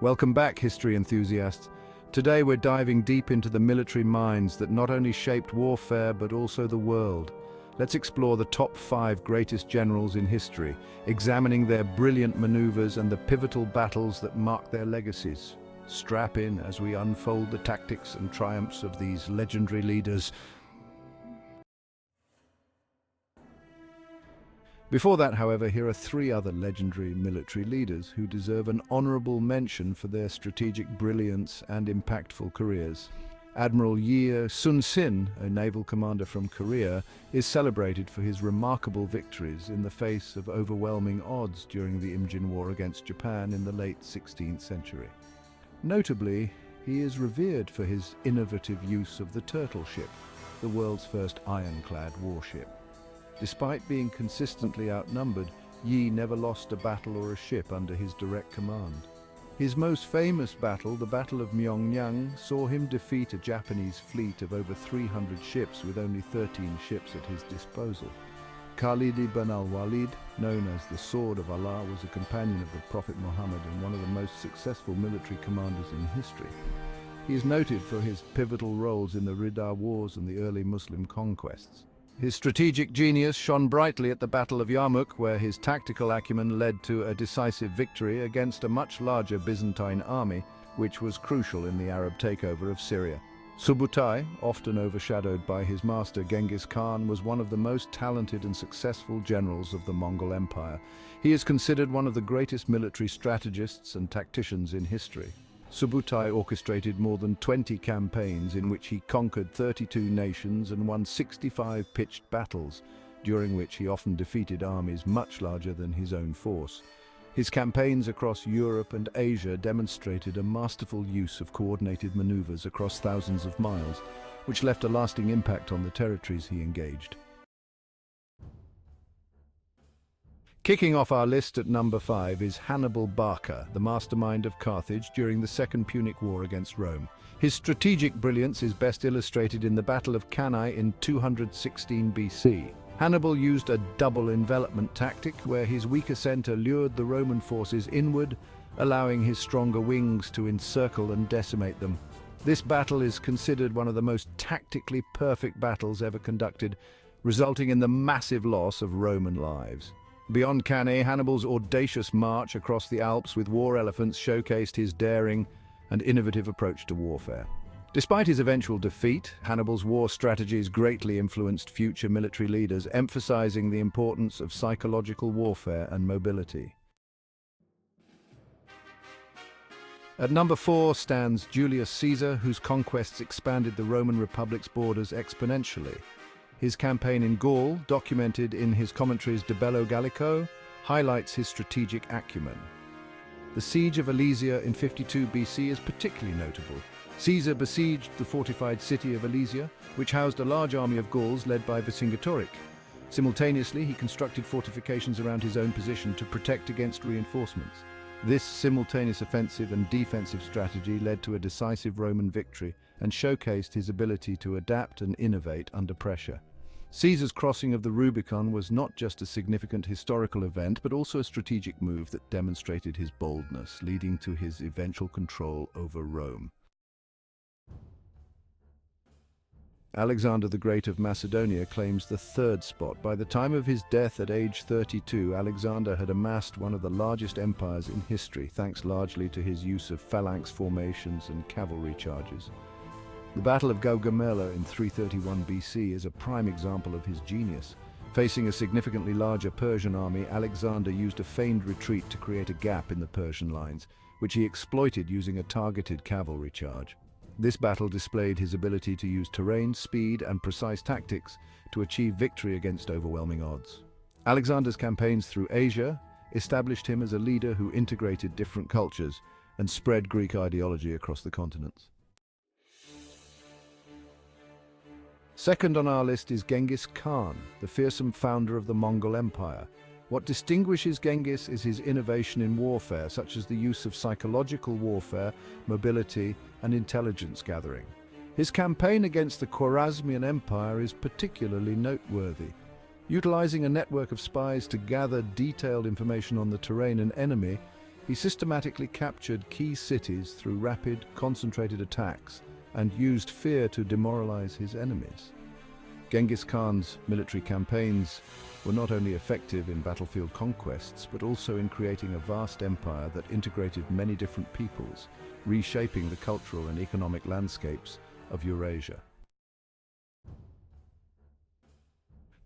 Welcome back, history enthusiasts. Today we're diving deep into the military minds that not only shaped warfare but also the world. Let's explore the top 5 greatest generals in history, examining their brilliant maneuvers and the pivotal battles that mark their legacies. Strap in as we unfold the tactics and triumphs of these legendary leaders. Before that, however, here are 3 other legendary military leaders who deserve an honorable mention for their strategic brilliance and impactful careers. Admiral Yi Sun-sin, a naval commander from Korea, is celebrated for his remarkable victories in the face of overwhelming odds during the Imjin War against Japan in the late 16th century. Notably, he is revered for his innovative use of the turtle ship, the world's first ironclad warship. Despite being consistently outnumbered, Yi never lost a battle or a ship under his direct command. His most famous battle, the Battle of Myeongnyang, saw him defeat a Japanese fleet of over 300 ships with only 13 ships at his disposal. Khalid ibn al-Walid, known as the Sword of Allah, was a companion of the Prophet Muhammad and one of the most successful military commanders in history. He is noted for his pivotal roles in the Ridda Wars and the early Muslim conquests. His strategic genius shone brightly at the Battle of Yarmouk, where his tactical acumen led to a decisive victory against a much larger Byzantine army, which was crucial in the Arab takeover of Syria. Subutai, often overshadowed by his master Genghis Khan, was one of the most talented and successful generals of the Mongol Empire. He is considered one of the greatest military strategists and tacticians in history. Subutai orchestrated more than 20 campaigns in which he conquered 32 nations and won 65 pitched battles, during which he often defeated armies much larger than his own force. His campaigns across Europe and Asia demonstrated a masterful use of coordinated maneuvers across thousands of miles, which left a lasting impact on the territories he engaged. Kicking off our list at number 5 is Hannibal Barker, the mastermind of Carthage during the Second Punic War against Rome. His strategic brilliance is best illustrated in the Battle of Cannae in 216 BC. Hannibal used a double envelopment tactic where his weaker center lured the Roman forces inward, allowing his stronger wings to encircle and decimate them. This battle is considered one of the most tactically perfect battles ever conducted, resulting in the massive loss of Roman lives. Beyond Cannae, Hannibal's audacious march across the Alps with war elephants showcased his daring and innovative approach to warfare. Despite his eventual defeat, Hannibal's war strategies greatly influenced future military leaders, emphasizing the importance of psychological warfare and mobility. At number 4 stands Julius Caesar, whose conquests expanded the Roman Republic's borders exponentially. His campaign in Gaul, documented in his commentaries De Bello Gallico, highlights his strategic acumen. The siege of Alesia in 52 BC is particularly notable. Caesar besieged the fortified city of Alesia, which housed a large army of Gauls led by Vercingetorix. Simultaneously, he constructed fortifications around his own position to protect against reinforcements. This simultaneous offensive and defensive strategy led to a decisive Roman victory and showcased his ability to adapt and innovate under pressure. Caesar's crossing of the Rubicon was not just a significant historical event, but also a strategic move that demonstrated his boldness, leading to his eventual control over Rome. Alexander the Great of Macedonia claims the 3rd spot. By the time of his death at age 32, Alexander had amassed one of the largest empires in history, thanks largely to his use of phalanx formations and cavalry charges. The Battle of Gaugamela in 331 BC is a prime example of his genius. Facing a significantly larger Persian army, Alexander used a feigned retreat to create a gap in the Persian lines, which he exploited using a targeted cavalry charge. This battle displayed his ability to use terrain, speed, and precise tactics to achieve victory against overwhelming odds. Alexander's campaigns through Asia established him as a leader who integrated different cultures and spread Greek ideology across the continents. Second on our list is Genghis Khan, the fearsome founder of the Mongol Empire. What distinguishes Genghis is his innovation in warfare, such as the use of psychological warfare, mobility, and intelligence gathering. His campaign against the Khwarezmian Empire is particularly noteworthy. Utilizing a network of spies to gather detailed information on the terrain and enemy, He systematically captured key cities through rapid, concentrated attacks and used fear to demoralize his enemies. Genghis Khan's military campaigns were not only effective in battlefield conquests, but also in creating a vast empire that integrated many different peoples, reshaping the cultural and economic landscapes of Eurasia.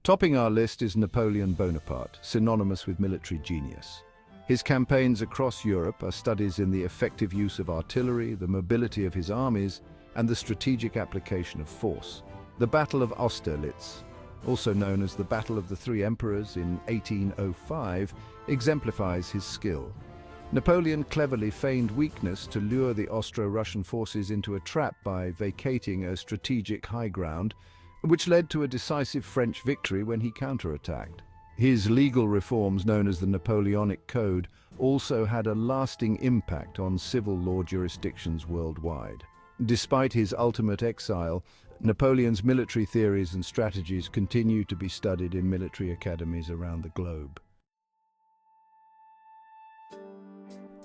Topping our list is Napoleon Bonaparte, synonymous with military genius. His campaigns across Europe are studies in the effective use of artillery, the mobility of his armies, and the strategic application of force. The Battle of Austerlitz, also known as the Battle of the Three Emperors in 1805, exemplifies his skill. Napoleon cleverly feigned weakness to lure the Austro-Russian forces into a trap by vacating a strategic high ground, which led to a decisive French victory when he counterattacked. His legal reforms, known as the Napoleonic Code, also had a lasting impact on civil law jurisdictions worldwide. Despite his ultimate exile, Napoleon's military theories and strategies continue to be studied in military academies around the globe.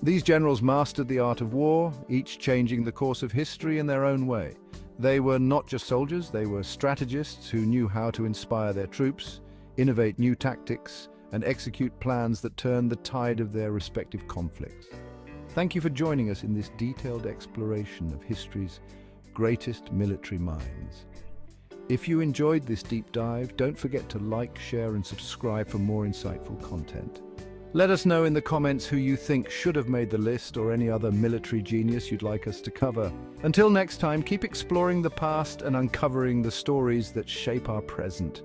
These generals mastered the art of war, each changing the course of history in their own way. They were not just soldiers, they were strategists who knew how to inspire their troops, innovate new tactics, and execute plans that turned the tide of their respective conflicts. Thank you for joining us in this detailed exploration of history's greatest military minds. If you enjoyed this deep dive, don't forget to like, share, and subscribe for more insightful content. Let us know in the comments who you think should have made the list or any other military genius you'd like us to cover. Until next time, keep exploring the past and uncovering the stories that shape our present.